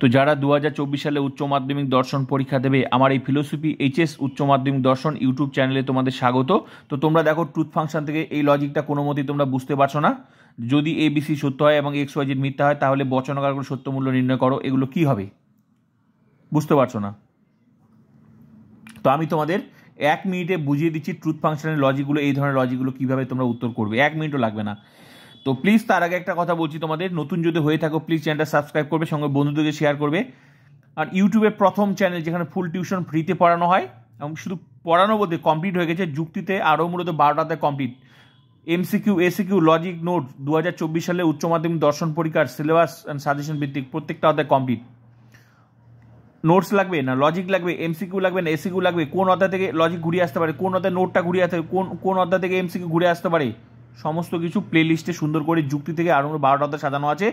তো যারা 2024 সালে উচ্চ মাধ্যমিক দর্শন পরীক্ষা দেবে, আমার এই ফিলোসফি এইচএস উচ্চ মাধ্যমিক দর্শন ইউটিউব চ্যানেলে তোমাদের স্বাগত। তো তোমরা দেখো ট্রুথ ফাংশন থেকে এই লজিকটা কোনো মতেই তোমরা বুঝতে পারছো না। যদি ABC সত্য হয় এবং XYZ মিথ্যা হয়, তাহলে বচনাকার করে সত্য মূল্য নির্ণয় করো। এগুলো কি হবে বুঝতে পারছো না। তো আমি তোমাদের 1 মিনিটে বুঝিয়ে দিচ্ছি ট্রুথ ফাংশনের লজিকগুলো, এই ধরনের লজিকগুলো কীভাবে তোমরা উত্তর করবে। 1 মিনিটও লাগবে না। তো প্লিজ তার আগে একটা কথা বলছি, তোমাদের নতুন যদি হয়ে থাকো প্লিজ চ্যানেলটা সাবস্ক্রাইব করবে, সঙ্গে বন্ধুদেরকে শেয়ার করবে। আর ইউটিউবের প্রথম চ্যানেল যেখানে ফুল টিউশন ফ্রিতে পড়ানো হয়, এবং শুধু পড়ানো বলতে কমপ্লিট হয়ে গেছে, যুক্তিতে আরও মূলত 12টাতে complete. MCQ ACQ logic note 2024 সালে উচ্চ মাধ্যমিক দর্শন পরীক্ষার সিলেবাস অ্যান্ড সাজেশন ভিত্তিক প্রত্যেকটা অধ্যায় কমপ্লিট। নোটস লাগবে না, লজিক লাগবে, MCQ লাগবে না, ACQ লাগবে, কোন অধ্যায় থেকে লজিক ঘুরিয়ে আসতে পারে, কোন অধ্যায় নোটটা ঘুরিয়ে আসতে পারে, কোন অধ্যায় থেকে MCQ ঘুরে আসতে পারে, সমস্ত কিছু প্লে লিস্টে সুন্দর করে যুক্তি থেকে আরও 12টা অধ্যায় সাজানো আছে।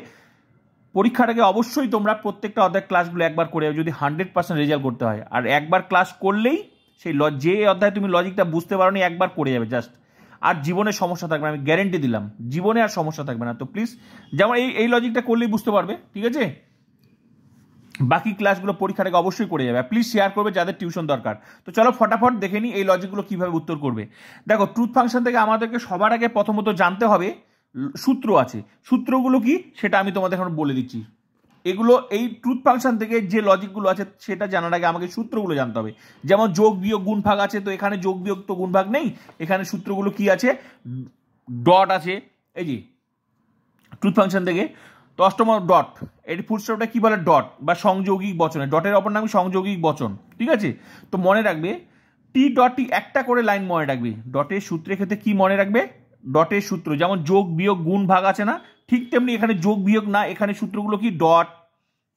পরীক্ষার আগে অবশ্যই তোমরা প্রত্যেকটা অধ্যায় ক্লাসগুলো একবার করে যদি 100% রেজাল্ট করতে হয়। আর একবার ক্লাস করলেই সেই যে অধ্যায় তুমি লজিকটা বুঝতে পারো নি একবার করে যাবে জাস্ট, আর জীবনে সমস্যা থাকবে না, আমি গ্যারেন্টি দিলাম, জীবনে আর সমস্যা থাকবে না। তো প্লিজ যেমন এই লজিকটা করলেই বুঝতে পারবে, ঠিক আছে? বাকি ক্লাসগুলো পরীক্ষার আগে অবশ্যই করে যাবে। প্লিজ শেয়ার করবে যাদের টিউশন দরকার। তো চলো ফটাফট দেখে নিই এই লজিকগুলো কীভাবে উত্তর করবে। দেখো ট্রুথ ফাংশন থেকে আমাদেরকে সবার আগে প্রথমত জানতে হবে সূত্র আছে। সূত্রগুলো কি সেটা আমি তোমাদের এখন বলে দিচ্ছি। এগুলো এই ট্রুথ ফাংশন থেকে যে লজিকগুলো আছে সেটা জানার আগে আমাকে সূত্রগুলো জানতে হবে। যেমন যোগ বিয়োগ গুণ ভাগ আছে, তো এখানে যোগ বিয়োগ তো গুণ ভাগ নেই, এখানে সূত্রগুলো কি আছে, ডট আছে। এই যে ট্রুথ ফাংশন থেকে তো অষ্টম ডট, এটি ফুলস্টপটা কি বলে, ডট বা সংযৌগিক বচনে, ডটের অপর নাম সংযৌগিক বচন, ঠিক আছে? তো মনে রাখবে টি ডট টি একটা করে লাইন মনে রাখবে। ডটের সূত্রের ক্ষেত্রে কি মনে রাখবে, ডটের সূত্র যেমন যোগ বিয়োগ গুণ ভাগ আছে না, ঠিক তেমনি এখানে যোগ বিয়োগ না, এখানে সূত্রগুলো কি ডট,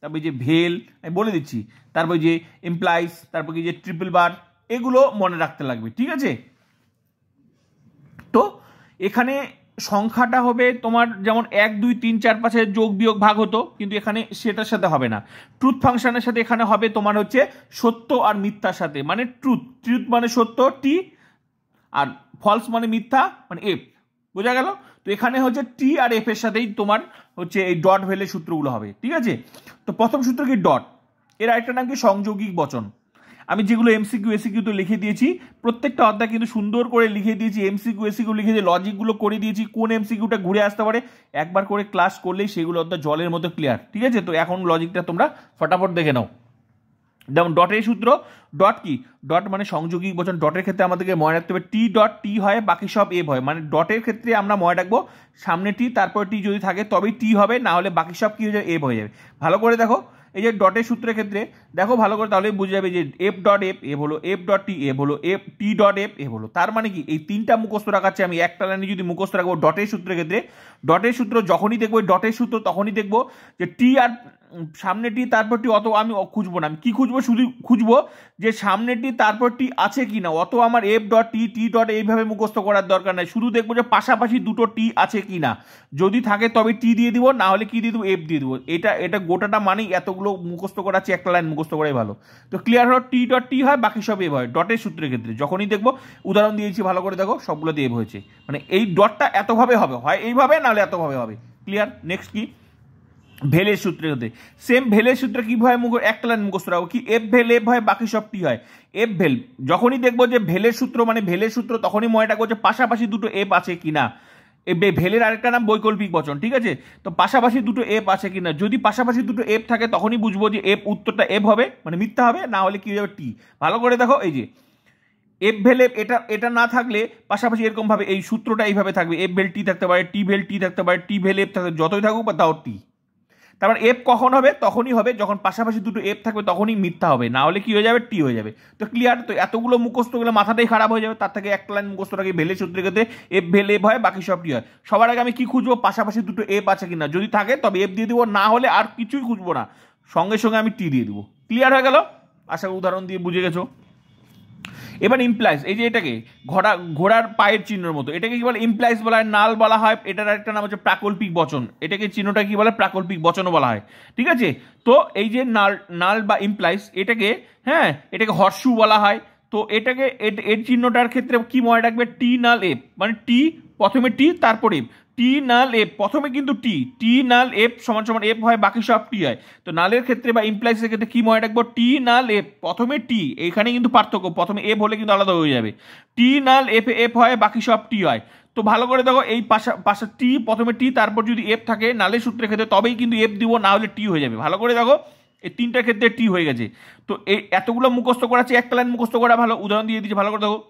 তারপরে যে ভেল আমি বলে দিচ্ছি, তারপরে যে এমপ্লাইজ, তারপর কি যে ট্রিপল বার, এগুলো মনে রাখতে লাগবে, ঠিক আছে? তো এখানে সংখ্যাটা হবে তোমার যেমন 1 2 3 4 5 যোগ বিয়োগ ভাগ হতো, কিন্তু এখানে সেটার সাথে হবে না। ট্রুথ ফাংশনের সাথে এখানে হবে তোমার হচ্ছে সত্য আর মিথ্যার সাথে, মানে ট্রুথ মানে সত্য টি, আর ফলস মানে মিথ্যা মানে এফ, বোঝা গেল? তো এখানে হচ্ছে টি আর এফ এর সাথেই তোমার হচ্ছে এই ডট ভেলের সূত্রগুলো হবে, ঠিক আছে? তো প্রথম সূত্র কি ডট, এর আরেকটা নাম কি সংযৌগিক বচন। আমি যেগুলো MCQ ACQ তো লিখে দিয়েছি, প্রত্যেকটা অধ্যায় কিন্তু সুন্দর করে লিখে দিয়েছি, MCQ ACQ লিখে দিয়ে লজিকগুলো করে দিয়েছি, কোন MCQটা ঘুরে আসতে পারে একবার করে ক্লাস করলেই সেগুলো অধ্যায় জলের মতো ক্লিয়ার, ঠিক আছে? তো এখন লজিকটা তোমরা ফটাফট দেখে নাও। যেমন ডটের সূত্র, ডট কি, ডট মানে সংযৌগিক বচন। ডটের ক্ষেত্রে আমাদেরকে মনে রাখতে হবে টি ডট টি হয়, বাকি সব এফ হয়। মানে ডটের ক্ষেত্রে আমরা মনে রাখবো সামনে টি তারপর টি যদি থাকে তবেই টি হবে, না হলে বাকি সব কি হয়ে যাবে, এফ হয়ে যাবে। ভালো করে দেখো এই যে ডটের সূত্রের ক্ষেত্রে দেখো ভালো করে, তাহলে বুঝে যাবে যে এফ ডট এফ এফ হলো, এফ ডট টি এফ হলো, F T dot F F হলো। তার মানে কি এই তিনটা মুখস্থ রাখাচ্ছে আমি, একটা লাইনে যদি মুখস্থ রাখবো ডটের সূত্রের ক্ষেত্রে, ডটের সূত্র যখনই দেখবো ডটের সূত্র তখনই দেখবো যে টি আর সামনে টি তারপর টি, অত আমি খুঁজবো না। আমি কি খুঁজবো, শুধু খুঁজবো যে সামনে টি তারপর টি আছে কি না। অত আমার এফ ডট টি টি ডট এইভাবে মুখস্থ করার দরকার নাই, শুধু দেখবো যে পাশাপাশি দুটো টি আছে কি না, যদি থাকে তবে টি দিয়ে দিব, না হলে কি দিয়ে দেবো, এফ দিয়ে দেবো। এটা গোটাটা মানেই এতগুলো মুখস্থ করাচ্ছি, একটা লাইন মুখস্থ করাই ভালো। তো ক্লিয়ার হলো, টি ডট টি হয়, বাকি সব এফ হয় ডটের সূত্রের ক্ষেত্রে। যখনই দেখবো উদাহরণ দিয়েছি ভালো করে দেখো, সবগুলোতে এফ হয়েছে, মানে এই ডটটা এতভাবে হবে, হয় এইভাবে নাহলে এতভাবে হবে। ক্লিয়ার? নেক্সট কি, ভেলের সূত্রে হতে সেম, ভেলের সূত্রে কি হয়, একটা লাইন মুখস্থ রাখবো কি, এফ ভেল এফ হয়, বাকি সব টি হয়। এফ ভেল যখনই দেখবো যে ভেলের সূত্র মানে ভেলের সূত্র, তখনই মনে রাখবো যে পাশাপাশি দুটো এফ আছে কিনা। ভেলের আরেকটা নাম বৈকল্পিক বচন, ঠিক আছে? তো পাশাপাশি দুটো এফ আছে কিনা, যদি পাশাপাশি দুটো এফ থাকে তখনই বুঝবো যে এফ উত্তরটা এফ হবে, মানে মিথ্যা হবে, না হলে কি হবে, টি। ভালো করে দেখো এই যে এফ ভেল এফ, এটা না থাকলে পাশাপাশি এরকম ভাবে এই সূত্রটা এইভাবে থাকবে, এফ ভেল টি থাকতে পারে, টি ভেল টি থাকতে পারে, টি ভেল এফ থাকতে, যতই থাকুক বা তাও টি। তারপর এফ কখন হবে, তখনই হবে যখন পাশাপাশি দুটো এফ থাকবে, তখনই মিথ্যা হবে, না হলে কি হয়ে যাবে, টি হয়ে যাবে। তো ক্লিয়ার? তো এতগুলো মুখস্থ গেলে মাথাটাই খারাপ হয়ে যাবে, তার থেকে একটা লাইন মুখস্থ রাখি, ভেলের সূত্রের ক্ষেত্রে এফ ভেল এফ হয়, বাকি সব টি হয়। সবার আগে আমি কি খুঁজবো, পাশাপাশি দুটো এফ আছে কিনা, যদি থাকে তবে এফ দিয়ে দিব, না হলে আর কিছুই খুঁজবো না, সঙ্গে সঙ্গে আমি টি দিয়ে দিব। ক্লিয়ার হয়ে গেল? আশা করি উদাহরণ দিয়ে বুঝে গেছো। এবার ইমপ্লাইজ, এই যে এটাকে ঘোড়ার পায়ের চিহ্নের মতো, এটাকে কি বলে, ইমপ্লাইজ বলা হয়, নাল বলা হয়, এটার একটা নাম হচ্ছে প্রাকল্পিক বচন। এটাকে চিহ্নটা কি বলে, প্রাকল্পিক বচনও বলা হয়, ঠিক আছে? তো এই যে নাল বা ইমপ্লাইজ, এটাকে এটাকে হর্ষু বলা হয়। তো এটাকে এর চিহ্নটার ক্ষেত্রে কি মনে রাখবে, টি নাল এফ, মানে টি প্রথমে টি তারপর এফ, টি নাল এফ, প্রথমে কিন্তু টি নাল এফ সমান সমান এফ হয়, বাকি সব টি হয়। তো নালের ক্ষেত্রে বা ইমপ্লাইসের ক্ষেত্রে কি মনে রাখবো, টি নাল এফ প্রথমে টি, এইখানে কিন্তু পার্থক্য, প্রথমে এফ হলে কিন্তু আলাদা হয়ে যাবে। টি নাল এফ এফ হয়, বাকি সব টি হয়। তো ভালো করে দেখো, এই পাশে টি, প্রথমে টি, তারপর যদি এফ থাকে নালের সূত্রের ক্ষেত্রে তবেই কিন্তু এফ দিব, না হলে টি হয়ে যাবে। ভালো করে দেখো, এই তিনটার ক্ষেত্রে টি হয়ে গেছে। তো এই এতগুলো মুখস্থ করা আছে, একটা লাইন মুখস্থ করা ভালো। উদাহরণ দিয়ে দিচ্ছি, ভালো করে দেখো।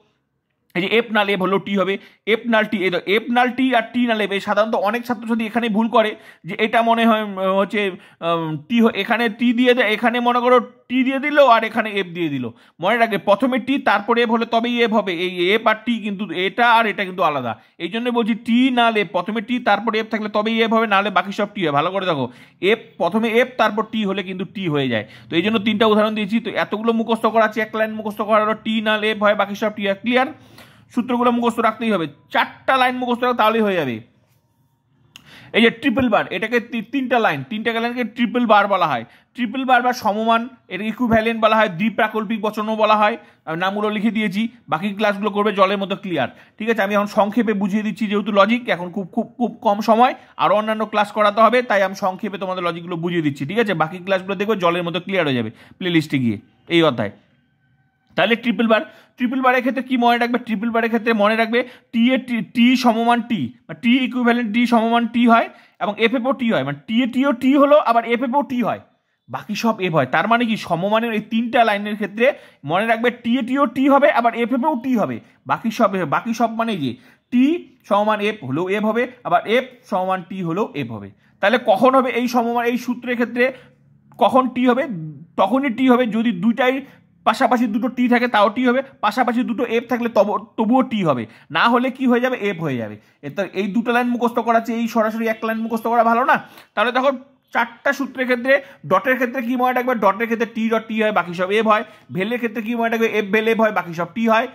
এই যে এফ নাল এফ হলো টি হবে, এফ নাল টি, এফ নাল টি আর টি নাল এফ। সাধারণত অনেক ছাত্রছাত্রী এখানে ভুল করে যে এটা মনে হয় হচ্ছে টি, এখানে টি দিয়ে দেয়, এখানে মনে করো টি দিয়ে দিল আর এখানে এফ দিয়ে দিল। মনে রাখবে প্রথমে টি তারপরে এফ হলে তবেই এফ হবে। এই এফ আর টি কিন্তু এটা আর এটা কিন্তু আলাদা। এই জন্য বলছি টি নাল এফ, প্রথমে টি তারপরে এফ থাকলে তবেই এফ হবে, নাহলে বাকি সব টি হয়। ভালো করে দেখো, এফ প্রথমে এফ তারপর টি হলে কিন্তু টি হয়ে যায়। তো এই জন্য তিনটা উদাহরণ দিয়েছি। তো এতগুলো মুখস্থ করা আছে, এক লাইন মুখস্থ করা হলো টি নাল এফ হয়, বাকি সব টি হয়। ক্লিয়ার? সূত্রগুলো মুখস্থ রাখতেই হবে, 4টা লাইন মুখস্থ রাখো তাহলেই হয়ে যাবে। এই যে ট্রিপল বার, এটাকে তিনটা লাইনকে ট্রিপল বার বলা হয়। ট্রিপল বার বা সমমান, এর ইকুইভ্যালেন্ট বলা হয়, দ্বিপ্রাকল্পিক বচনও বলা হয়। নামগুলো লিখে দিয়েছি, বাকি ক্লাসগুলো করবে জলের মতো ক্লিয়ার। ঠিক আছে, আমি এখন সংক্ষেপে বুঝিয়ে দিচ্ছি, যেহেতু লজিক এখন খুব খুব খুব কম সময়, আরও অন্যান্য ক্লাস করাতে হবে, তাই আমি সংক্ষেপে তোমাদের লজিকগুলো বুঝিয়ে দিচ্ছি। ঠিক আছে, বাকি ক্লাসগুলো দেখবে জলের মতো ক্লিয়ার হয়ে যাবে প্লে লিস্টে গিয়ে এই অধ্যায়। তাহলে ট্রিপল বারের ক্ষেত্রে কি মনে রাখবে, ট্রিপল বারের ক্ষেত্রে মনে রাখবে টি এ টি সমমান টি, টি ইকুইভ্যালেন্ট টি সমমান টি হয়, এবং এফ এফও টি হয়, মানে টি এ টিও টি হলো, আবার এফ এফও টি হয়, বাকি সব এফ হয়। তার মানে কি, সমমানের এই তিনটা লাইনের ক্ষেত্রে মনে রাখবে টি এ টিও টি হবে, আবার এফ এফও টি হবে, বাকি সব মানে যে টি সমমান এফ হলেও এফ হবে, আবার এফ সমমান টি হলেও এফ হবে। তাহলে কখন হবে এই সমমান, এই সূত্রের ক্ষেত্রে কখন টি হবে, তখনই টি হবে যদি দুইটাই পাশাপাশি দুটো টি থাকে, তাও টি হবে, পাশাপাশি দুটো এফ থাকলে তবুও টি হবে, না হলে কি হয়ে যাবে, এফ হয়ে যাবে। এই দুটো লাইন মুখস্থ করা আছে, এই সরাসরি একটা লাইন মুখস্থ করা ভালো না? তাহলে তখন 4টা সূত্রের ক্ষেত্রে ডটের ক্ষেত্রে কি মনে রাখবে, ডটের ক্ষেত্রে টি ডট টি হয়, বাকি সব এফ হয়। ভেলের ক্ষেত্রে কি মনে রাখবে, এফ ভেল এফ হয়, বাকি সব টি হয়।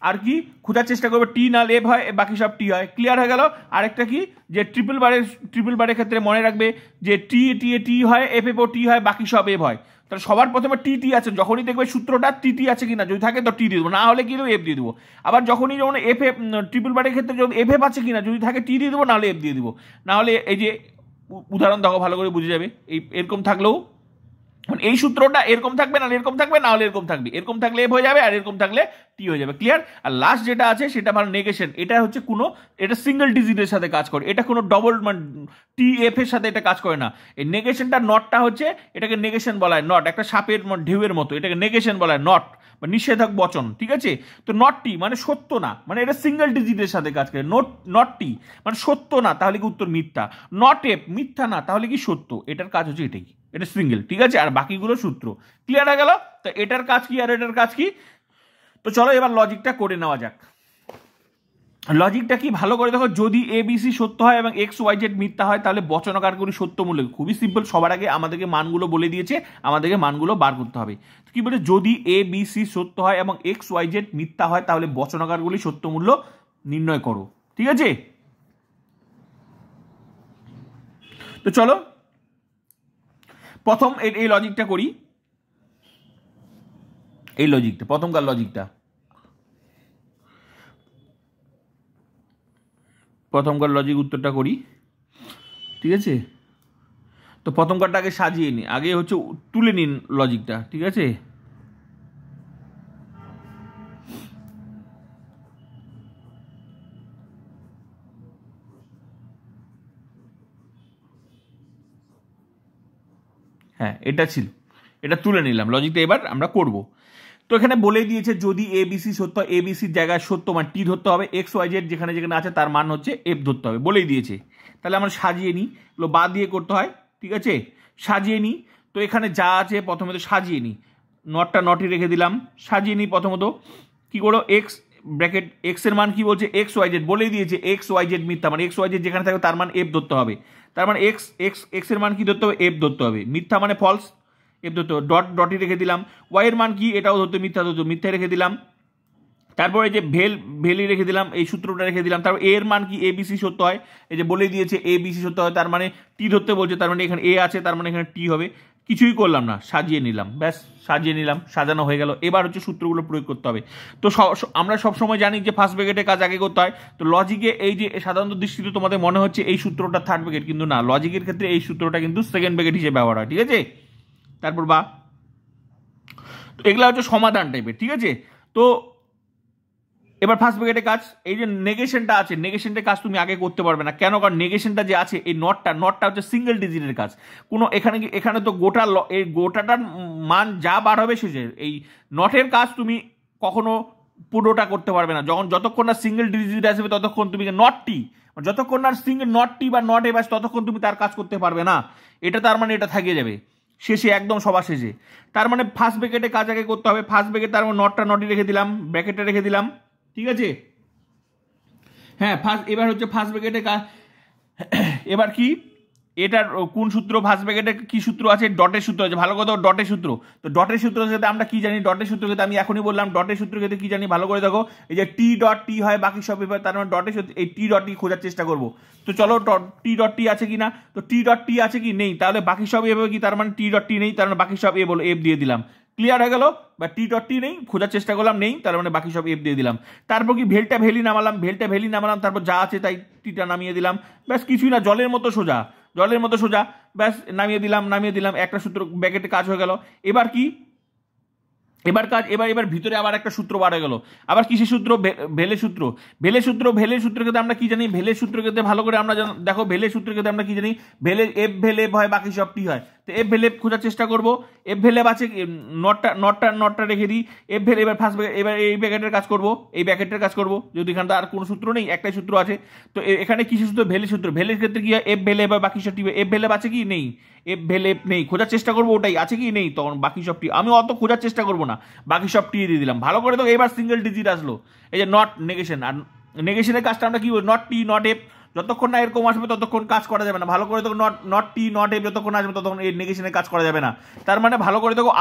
আর কি খোঁজার চেষ্টা করবে, টি নাল এফ হয়, বাকি সব টি হয়। ক্লিয়ার হয়ে গেল? আরেকটা কি, যে ট্রিপল বারের ক্ষেত্রে মনে রাখবে যে টি টি হয়, এফ এফ ও টি হয়, বাকি সব এফ হয়। তাহলে সবার প্রথমে টি টি আছে, যখনই দেখবে সূত্রটা টি টি আছে কিনা, যদি থাকে তো টি দিয়ে দেবো, না হলে কি দেবো, এফ দিয়ে দেবো। আবার যখন এফ এফ ট্রিপল বারের ক্ষেত্রে যদি এফ এফ আছে কিনা, যদি থাকে টি দিয়ে দেবো, নাহলে এফ দিয়ে দেবো। না হলে এই যে উদাহরণ দেখো, ভালো করে বুঝে যাবে। এরকম থাকলেও এই সূত্রটা এরকম থাকবে, না এরকম থাকবে, না হলে এরকম থাকবে, এরকম থাকলে এফ হয়ে যাবে, আর এরকম থাকলে টি হয়ে যাবে। ক্লিয়ার? আর লাস্ট যেটা আছে সেটা ভালো, নেগেশন। এটা হচ্ছে এটা সিঙ্গেল ডিজিটের সাথে কাজ করে, এটা কোনো ডবল মানে টি এফ এর সাথে এটা কাজ করে না। এই নেগেশনটা, নটটা হচ্ছে, এটাকে নেগেশন বলা হয়। নট একটা সাপের ঢেউয়ের মতো, এটাকে নেগেশন বলা হয়, নট বা নিষেধক বচন। ঠিক আছে, তো নট টি মানে সত্য না, মানে এটা সিঙ্গেল ডিজিটের সাথে কাজ করে। নট টি মানে সত্য না, তাহলে কি উত্তর মিথ্যা। নট এফ মিথ্যা না, তাহলে কি সত্য। এটার কাজ হচ্ছে এটাই, এটা সিঙ্গেল। ঠিক আছে, আর বাকিগুলো সূত্র। ক্লিয়ার হয়ে গেল? তো এটার কাজ কি আর এটার কাজ কি, তো চলো এবার লজিকটা করে নেওয়া যাক। লজিকটা কি, ভালো করে দেখো। যদি এ বি সি সত্য হয় এবং এক্স ওয়াই জেড মিথ্যা হয়, তাহলে বচনকারগুলি সত্য মূল্য। খুবই সিম্পল, সবার আগে আমাদেরকে মানগুলো বলে দিয়েছে, আমাদেরকে মানগুলো বার করতে হবে। কি বলে, যদি এ বি সি সত্য হয় এবং এক্স ওয়াই জেড মিথ্যা হয়, তাহলে বচনকারগুলি সত্য মূল্য নির্ণয় করো। ঠিক আছে, তো চলো প্রথম এই লজিকটা করি। এই লজিকটা, প্রথমকার লজিকটা, প্রথমকার লজিক উত্তরটা করি। ঠিক আছে, তো প্রথমকারটা আগে সাজিয়ে নিই, আগে হচ্ছে তুলে নিন লজিকটা। ঠিক আছে, হ্যাঁ এটা ছিল, এটা তুলে নিলাম লজিকটা, এবার আমরা করব। তো এখানে বলে দিয়েছে যদি এ বি সি সত্য, এ বি সির জায়গায় সত্য মান টি ধরতে হবে, এক্স ওয়াই জেড যেখানে যেখানে আছে তার মান হচ্ছে এফ ধরতে হবে, বলেই দিয়েছে। তাহলে আমরা সাজিয়ে নিই, এগুলো বাদ দিয়ে করতে হয়। ঠিক আছে, সাজিয়ে নিই। তো এখানে যা আছে প্রথমে তো সাজিয়ে নিই, নটই রেখে দিলাম, সাজিয়ে নিই। প্রথমত কি করো, এক্স ব্র্যাকেট, এক্স এর মান কি বলছে, এক্স ওয়াই জেড, বলেই দিয়েছে এক্স ওয়াই জেড মিথ্যা, মানে এক্স ওয়াই জেড যেখানে থাকবে তার মান এফ ধরতে হবে। তার মানে এক্স এর মান কি ধরতে হবে, এফ ধরতে হবে। মিথ্যা মানে ফলস, এফ ধরতে হবে। ডটই রেখে দিলাম। ওয়াই এর মান কি, এটাও ধরতে, মিথ্যা ধরতে, মিথ্যা রেখে দিলাম। তারপর এই যে ভেলি রেখে দিলাম, এই সূত্রটা রেখে দিলাম। তারপর এর মান কি ABC সত্য হয়, এই যে বলে দিয়েছে ABC সত্য হয়, তার মানে টি ধরতে বলছে, তার মানে এখানে এ আছে, তার মানে এখানে টি হবে। কিছুই করলাম না, সাজিয়ে নিলাম, ব্যাস সাজিয়ে নিলাম, সাজানো হয়ে গেল। এবার হচ্ছে সূত্রগুলো প্রয়োগ করতে হবে। তো আমরা সবসময় জানি যে ফার্স্ট ব্র্যাকেটের কাজ আগে করতে হয়। তো লজিকে এই যে সাধারণত দৃষ্টিতে তোমাদের মনে হচ্ছে এই সূত্রটা থার্ড ব্র্যাকেট, কিন্তু না, লজিকের ক্ষেত্রে এই সূত্রটা কিন্তু সেকেন্ড ব্র্যাকেট হিসেবে ব্যবহার হয়, ঠিক আছে। তারপর বা এগুলা হচ্ছে সমাধান টাইপের, ঠিক আছে। তো এবার ফার্স্ট ব্র্যাকেটের কাজ, এই যে নেগেশনটা আছে, নেগেশনটার কাজ তুমি আগে করতে পারবে না, কেন? কারণ নেগেশনটা যে আছে, এই নটটা হচ্ছে সিঙ্গেল ডিজিটের কাজ। কোনো এখানে তো এই গোটাটার মান যা বার হবে শেষে, এই নটের কাজ তুমি কখনো পুরোটা করতে পারবে না। যতক্ষণ না সিঙ্গেল ডিজিট আসবে ততক্ষণ তুমি যতক্ষণ না সিঙ্গেল নটটি বা নট এ বাস ততক্ষণ তুমি তার কাজ করতে পারবে না। এটা তার মানে এটা থাকিয়ে যাবে শেষে, একদম সবার শেষে। তার মানে ফার্স্ট ব্র্যাকেটে কাজ আগে করতে হবে। ফার্স্ট ব্র্যাকেট, তার মানে নটটি রেখে দিলাম, ব্র্যাকেটে রেখে দিলাম, ঠিক আছে। হ্যাঁ, এবার হচ্ছে ফার্স্ট ব্র্যাকেটে কাজ। এবার কি এটার কোন সূত্র, ফার্স্ট ব্র্যাকেটে কি সূত্র আছে? ডটের সূত্র আছে। ভালো কথা, ডটের সূত্র। তো ডটের সূত্র ক্ষেত্রে আমরা কি জানি? ডটের সূত্র ক্ষেত্রে আমি এখনই বললাম, ডটের সূত্র ক্ষেত্রে কি জানি ভালো করে দেখো, এই যে টি ডট টি হয় বাকি সব ব্যাপার, তার মানে ডটের সূত্র, এই টি ডট টি খোঁজার চেষ্টা করবো। তো চলো টি ডট টি আছে কি না, তো টি ডট টি আছে কি নেই, তাহলে বাকি সব এভাবে কি, তার মানে টি ডট টি নেই, তার মানে বাকি সব এ বলো এফ দিয়ে দিলাম, ক্লিয়ার হয়ে গেল। বা টি ডট টি নেই, খোঁজার চেষ্টা করলাম, নেই, তার মানে বাকি সব এফ দিয়ে দিলাম। তারপর কি ভেলি নামালাম, তারপর যা আছে তাই টিটা নামিয়ে দিলাম, ব্যাস কিছুই না, জলের মতো সোজা, ব্যাস নামিয়ে দিলাম, একটা সূত্র ব্র্যাকেটে কাজ হয়ে গেল। এবার কি, এবার ভিতরে আবার একটা সূত্র বার হয়ে গেল। আবার কিসের সূত্র? ভেলের সূত্র ক্ষেত্রে আমরা কি জানি? ভেলের সূত্র ক্ষেত্রে ভালো করে আমরা দেখো, ভেলের সূত্র ক্ষেত্রে আমরা কি জানি? ভেলেব হয় বাকি সব টি হয়। তো এফ ভেলেব খোঁজার চেষ্টা করবো। এফ ভেলেব আছে, নটটা রেখে দিই। এফ ভেলে, এবার এবার এই ব্র্যাকেটের কাজ করবো, যদি এখানে আর কোনো সূত্র নেই, একটাই সূত্র আছে। তো এখানে কিসের সূত্র? ভেলের ক্ষেত্রে কি হয়? এফ ভেলেব হয় বাকি সব টি। এফ ভেলেব আছে কি নেই? এফ ভেলেব নেই, খোঁজার চেষ্টা করবো, ওটাই আছে কি নেই, তখন বাকি সব টি। আমি অত খোঁজার চেষ্টা করবো না, বাকি সব টি দিয়ে দিলাম। ভালো করে তো এবার সিঙ্গেল ডিজিট আসলো, এই যে নট নেগেশন। আর নেগেশনের কাজটা আমরা কি বলি? নট টি নট এফ, যতক্ষণ না এরকম আসবে ততক্ষণ কাজ করা যাবে না। ভালো করে দেখো, নট টি নট এফ যতক্ষণ আসবে ততক্ষণ এই নেগেশনের কাজ করা যাবে না। তার মানে ভালো করে দেখো,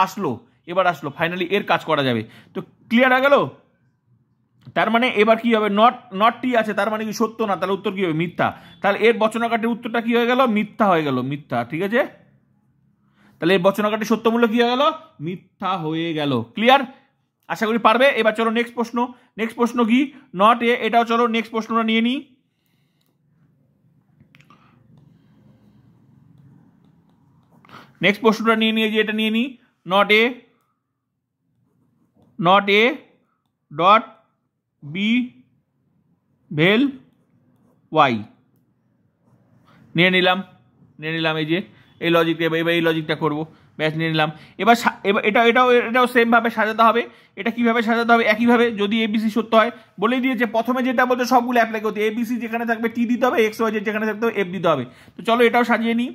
এবার আসলো ফাইনালি এর কাজ করা যাবে। তো ক্লিয়ার হয়ে গেল। তার মানে এবার কি হবে? নট টি আছে, তার মানে কি সত্য না, তাহলে উত্তর কি হবে? মিথ্যা। তাহলে এর বচনাকাটের উত্তরটা কি হয়ে গেল? মিথ্যা হয়ে গেল, মিথ্যা, ঠিক আছে। তাহলে এই বচনাকাটের সত্য মূল্য কি হয়ে গেল? মিথ্যা হয়ে গেল। ক্লিয়ার? আশা করি পারবে। এবার চলো নেক্সট প্রশ্ন কি? নট এ, এটাও চলো নেক্সট প্রশ্নটা নিয়ে নিই। যে এটা নিয়ে নিই, নট এ ডট বি ভেল ওয়াই নিয়ে নিলাম, এই যে এই লজিকটা, এবার এই লজিকটা করবো, ব্যাস নিয়ে নিলাম। এবার এটাও সেম ভাবে সাজাতে হবে। এটা কিভাবে সাজাতে হবে? একইভাবে, যদি এবিসি সত্য হয়, বলেই দিয়েছে প্রথমে যেটা বলতে সবগুলো অ্যাপ্লাই করতে, এবিসি যেখানে থাকবে টি দিতে হবে, এক্স ওয়াই জেড যেখানে থাকতে হবে এফ দিতে হবে। তো চলো এটাও সাজিয়ে নিই।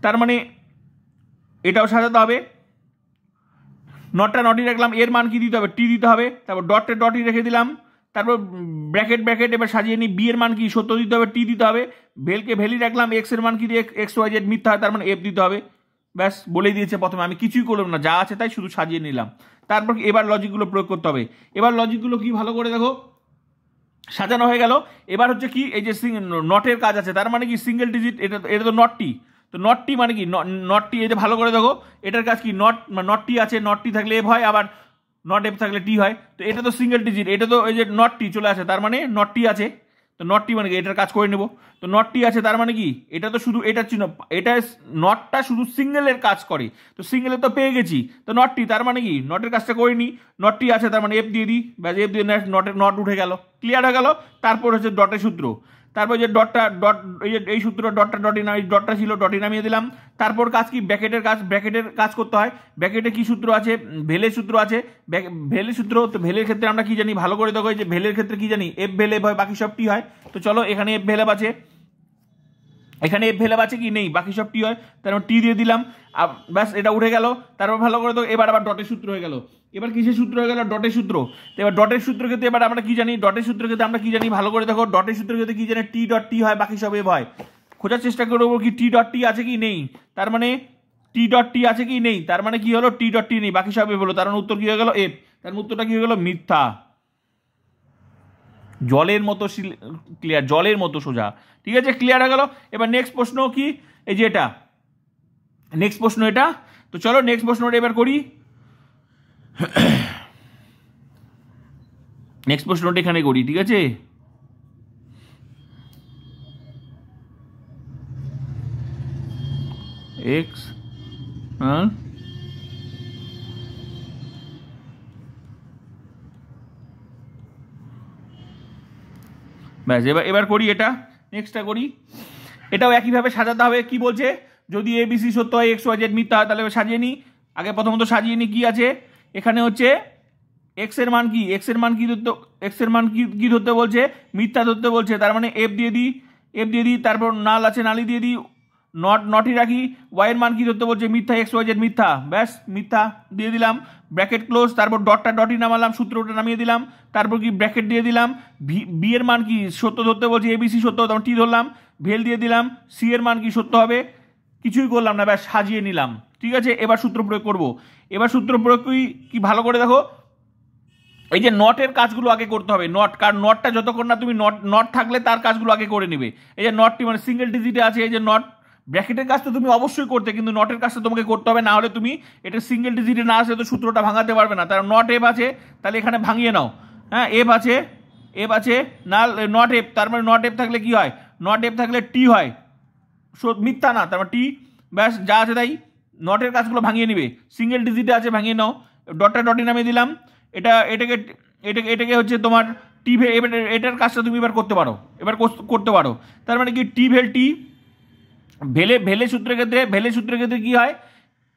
তার মানে এটাও সাজাতে হবে, নটই রাখলাম, এর মান কি দিতে হবে? টি দিতে হবে। তারপর ডটই রেখে দিলাম, তারপর ব্র্যাকেট এবার সাজিয়ে নিই। বি এর মান কি? সত্য দিতে হবে, টি দিতে হবে। ভেলি রাখলাম, এক্স এর মান কি দিয়ে? এক্স ওয়াই জেড মিথ্যা হয়, তার মানে এফ দিতে হবে। ব্যাস বলেই দিয়েছে প্রথমে, আমি কিছুই করলাম না, যা আছে তাই শুধু সাজিয়ে নিলাম। তারপর এবার লজিকগুলো প্রয়োগ করতে হবে। এবার লজিকগুলো কি ভালো করে দেখো, সাজানো হয়ে গেল। এবার হচ্ছে কি, এই যে নটের কাজ আছে, তার মানে কি সিঙ্গেল ডিজিট, এটা তো নটটি। তো নটটি মানে কি? নটটি, এই যে ভালো করে দেখো, এটার কাজ কি? নটটি আছে, নটটি থাকলে এফ হয়, আবার নট এফ থাকলে টি হয়। তো এটা তো সিঙ্গেল ডিজিট, এটা তো এই যে নটটি চলে আসে, তার মানে নটটি আছে। তো নটটি মানে কি? এটার কাজ করে নেব। তো নটটি আছে, তার মানে কি? এটা তো শুধু এটা চিহ্ন, এটা নটটা শুধু সিঙ্গেলের কাজ করে, তো সিঙ্গেলের তো পেয়ে গেছি। তো নটটি, তার মানে কি? নটের কাজটা করে নিই। নটটি আছে, তার মানে এফ দিয়ে দিই, ব্যাস এফ দিয়ে নট উঠে গেল, ক্লিয়ার হয়ে গেল। তারপর হচ্ছে ডটের সূত্র, তারপর যে এই সূত্র ডটটা ছিল, ডটই নামিয়ে দিলাম। তারপর কাজ কি? ব্র্যাকেটের কাজ করতে হয়। ব্র্যাকেটে কি সূত্র আছে? ভেলের সূত্র আছে, ভেলের সূত্র। তো ভেলের ক্ষেত্রে আমরা কি জানি? ভালো করে দেখো, যে ভেলের ক্ষেত্রে কি জানি? এফ ভেলেব হয় বাকি সব টি হয়। তো চলো এখানে এফ ভেলেব আছে, এখানে এফ ভেলেব আছে কি? নেই, বাকি সব টি হয়, তারপর টি দিয়ে দিলাম, ব্যাস এটা উঠে গেল। তারপর ভালো করে দেখো, এবার আবার ডটের সূত্র হয়ে গেল। এবার কিসের সূত্র হয়ে গেল? ডটের সূত্র। তো এবার ডটের সূত্র ক্ষেত্রে এবার আমরা কি জানি? ভালো করে দেখো, ডটের সূত্র ক্ষেত্রে কি জানি? টি ডট টি হয় বাকি সব এফ হয়। খোঁজার চেষ্টা করবো কি টি ডট টি আছে কি? নেই, তার মানে টি ডট টি আছে কি? নেই, তার মানে কি হলো? টি ডট টি নেই, বাকি সব এফ হলো, তার মানে উত্তর কি হয়ে গেল? এফ। তার উত্তরটা কি হয়ে গেল? মিথ্যা। জলের মতো ক্লিয়ার, জলের মতো সোজা। ঠিক আছে, ক্লিয়ার হয়ে গেল। এবার নেক্সট প্রশ্ন কি, এই যে এটা নেক্সট প্রশ্ন এটা। তো চলো নেক্সট প্রশ্নটা এবার করি। নেক্সট প্রশ্নটা এখানে করি, ঠিক আছে। এক্স ব্যাস, এবার করি এটা, নেক্সটটা করি। এটাও একইভাবে সাজাতে হবে। কি বলছে, যদি এবিসি সত্য হয় এক্স ওয়াই জেড মিথ্যা হয়, তাহলে সাজিয়ে নিই। আগে প্রথমত সাজিয়ে নিই কি আছে এখানে। হচ্ছে এক্স এর মান কি, এক্স এর মান কি ধরতে, এক্স এর মান কি ধরতে বলছে, মিথ্যা ধরতে বলছে। তার মানে এফ দিয়ে দিই, এফ দিয়ে দিই, তারপর নাল আছে নালি দিয়ে দিই, নটই রাখি। ওয়াই এর মান কি ধরতে বলছে, মিথ্যা, এক্স ওয়াই জেড মিথ্যা, ব্যাস মিথ্যা দিয়ে দিলাম, ব্র্যাকেট ক্লোজ। তারপর ডটই নামালাম, সূত্রটা নামিয়ে দিলাম, তারপর কি ব্র্যাকেট দিয়ে দিলাম। বি এর মান কি সত্য ধরতে বলছে, এবিসি সত্য, তখন টি ধরলাম, ভেল দিয়ে দিলাম। সি এর মান কি সত্য হবে, কিছুই করলাম না, ব্যাস সাজিয়ে নিলাম। ঠিক আছে, এবার সূত্র প্রয়োগ করব। এবার সূত্র প্রয়োগ কি ভালো করে দেখো, এই যে নটের কাজগুলো আগে করতে হবে। নট, কারণ নটটা যতক্ষণ না তুমি নট থাকলে তার কাজগুলো আগে করে নিবে। এই যে নটটি মানে সিঙ্গেল ডিজিটে আছে, এই যে নট, ব্র্যাকেটের কাজটা তুমি অবশ্যই করতে, কিন্তু নটের কাজটা তোমাকে করতে হবে, না হলে তুমি এটা সিঙ্গেল ডিজিটে না আসলে তো সূত্রটা ভাঙাতে পারবে না। তার নট এফ আছে, তাহলে এখানে ভাঙিয়ে নাও। হ্যাঁ, এফ আছে, এফ আছে, না নট এফ, তার মানে নট এফ থাকলে কি হয়, নট এফ থাকলে টি হয়, মিথ্যা না, তার মানে টি, ব্যাস যা আছে তাই। নটের কাজগুলো ভাঙিয়ে নিবে, সিঙ্গেল ডিজিটে আছে ভাঙিয়ে নাও। ডটই নামিয়ে দিলাম। এটাকে হচ্ছে তোমার টি ভেল, এবার এটার কাজটা তুমি এবার করতে পারো, করতে পারো। তার মানে কি টি ভেল টি, ভেলে সূত্রের ক্ষেত্রে কি হয়,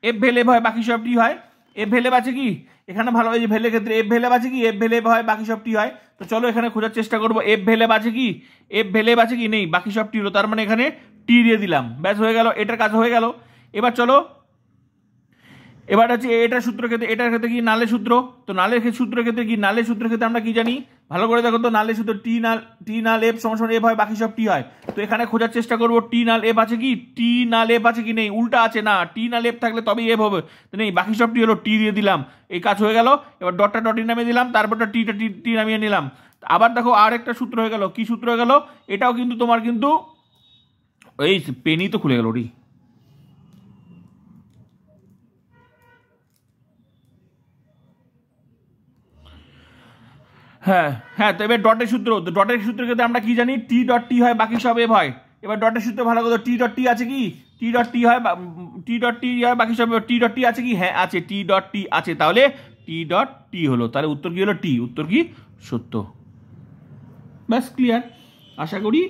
এফ ভেল এফ হয়, বাকি সব টি হয়। এফ ভেল এফ আছে কি এখানে, ভালো, এই যে ভেলের ক্ষেত্রে এফ ভেল এফ আছে কি, এফ ভেল এফ হয়, বাকি সব টি হয়। তো চলো এখানে খোঁজার চেষ্টা করবো, এফ ভেল এফ আছে কি, এফ ভেল এফ আছে কি, নেই, বাকি সব টি হলো, তার মানে এখানে টি দিয়ে দিলাম, ব্যাস হয়ে গেল, এটার কাজ হয়ে গেল। এবার চলো, এবার হচ্ছে এটার সূত্রের ক্ষেত্রে, এটার ক্ষেত্রে কি নালের সূত্র। তো নালের সূত্রের ক্ষেত্রে কি, নালের সূত্রের ক্ষেত্রে আমরা কি জানি ভালো করে দেখো তো, নালের সূত্র টি নাল এফ সমান এফ হয়, বাকি সব টি হয়। তো এখানে খোঁজার চেষ্টা করবো টি নাল এফ আছে কি, টি নাল এফ আছে কি, নেই, উল্টা আছে, না, টি নাল এফ থাকলে তবেই এফ হবে, তো নেই, বাকি সব টি হলো, টি দিয়ে দিলাম, এই কাজ হয়ে গেল। এবার ডটই নামিয়ে দিলাম, তারপরটা টি নামিয়ে নিলাম। আবার দেখো আর একটা সূত্র হয়ে গেল, কি সূত্র হয়ে গেল, এটাও কিন্তু তোমার কিন্তু এই পেনই তো খুলে গেল রি। হ্যাঁ হ্যাঁ, তো এবার ডটের সূত্রের ক্ষেত্রে আমরা কি জানি, টি ডট টি হয়, বাকি সব এফ হয়। এবার ডটের সূত্র ভালো করে, টি ডট টি আছে কি, টি ডট টি হয়, বাকি সব টি ডট টি আছে কি, হ্যাঁ আছে, টি ডট টি আছে, তাহলে টি ডট টি হলো, তাহলে উত্তর কি হলো, টি, উত্তর কি সত্য। ব্যাস ক্লিয়ার, আশা করি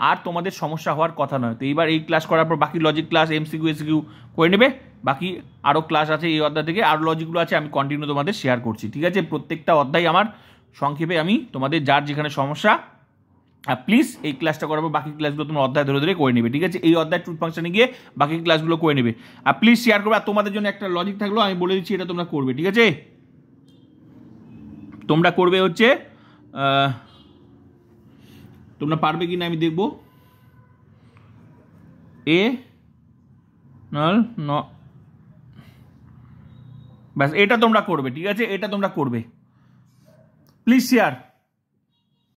আর তোমাদের সমস্যা হওয়ার কথা নয়। তো এইবার এই ক্লাস করার পর বাকি লজিক ক্লাস, এমসিকিউ এসকিউ করে নেবে। বাকি আরও ক্লাস আছে এই অধ্যায় থেকে, আরও লজিকগুলো আছে, আমি কন্টিনিউ তোমাদের শেয়ার করছি। ঠিক আছে, প্রত্যেকটা অধ্যায় আমার সংক্ষেপে আমি তোমাদের যার যেখানে সমস্যা, প্লিজ এই ক্লাসটা করার পর বাকি ক্লাসগুলো তোমরা অধ্যায় ধরে ধরে করে নেবে। ঠিক আছে, এই অধ্যায় ট্রুথ ফাংশনে গিয়ে বাকি ক্লাসগুলো করে নেবে, আর প্লিজ শেয়ার করবে। আর তোমাদের জন্য একটা লজিক থাকলো, আমি বলে দিচ্ছি, এটা তোমরা করবে। ঠিক আছে, তোমরা করবে হচ্ছে, তোমরা পারবে কি না আমি দেখব। ব্যাস এটা তোমরা করবে। ঠিক আছে, এটা তোমরা করবে, প্লিজ শেয়ার।